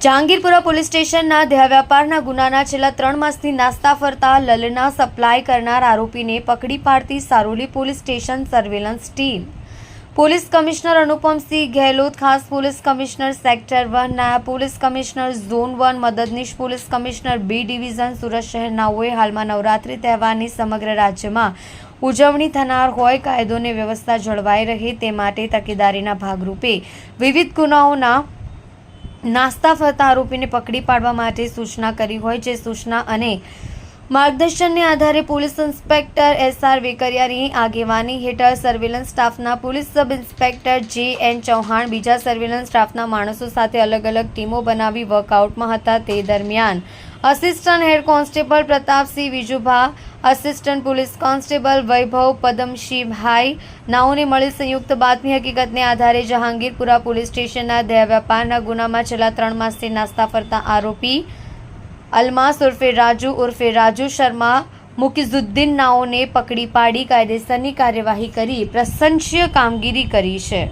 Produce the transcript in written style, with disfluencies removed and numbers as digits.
Jahangirpura police સ્ટેશનના દેહ વ્યાપારના ગુનાના છેલ્લા 3 માસથી નાસ્તા ફરતા લલના સપ્લાય કરનાર આરોપીને પકડી પાડતી Saroli police station surveillance team police commissioner Anupamsinh Gehlot, ખાસ પોલીસ કમિશનર સેક્ટર 1, નાયબ પોલીસ કમિશનર ઝોન 1, મદદનીશ police commissioner B division Surat શહેરનાઓએ હાલમાં નવરાત્રી તહેવારની સમગ્ર રાજ્યમાં ઉજવણી થનાર હોય કાયદો અને વ્યવસ્થા જળવાઈ રહે તે માટે તકેદારીના ભાગરૂપે વિવિધ ગુનાઓના નાસ્તા ફરતા આરોપીને પકડી પાડવા માટે સૂચના કરી હોય, જે સૂચના અને માર્ગદર્શનને આધારે પોલીસ ઇન્સ્પેક્ટર એસ.આર. વેકરિયાની આગેવાની હેઠળ સર્વેલન્સ સ્ટાફના પોલીસ સબ ઇન્સ્પેક્ટર જે.એન. ચૌહાણ બીજા સર્વેલન્સ સ્ટાફના માણસો સાથે અલગ અલગ ટીમો બનાવી વર્કઆઉટમાં હતા. તે દરમિયાન assistant head constable Pratapsinh Vijubha, assistant police constable Vaibhav Padamshibhai નાઓને મળી સંયુક્ત બાતમી હકીકતને આધારે જહાંગીરપુરા પોલીસ સ્ટેશનના દેહ વ્યાપારના ગુનામાં છેલ્લા 3 માસથી નાસ્તા ફરતા આરોપી અલમાસ ઉર્ફે રાજુ શર્મા મુકિઝુદ્દીન નાઓને પકડી પાડી કાયદેસરની કાર્યવાહી કરી પ્રશંસનીય કામગીરી કરી છે.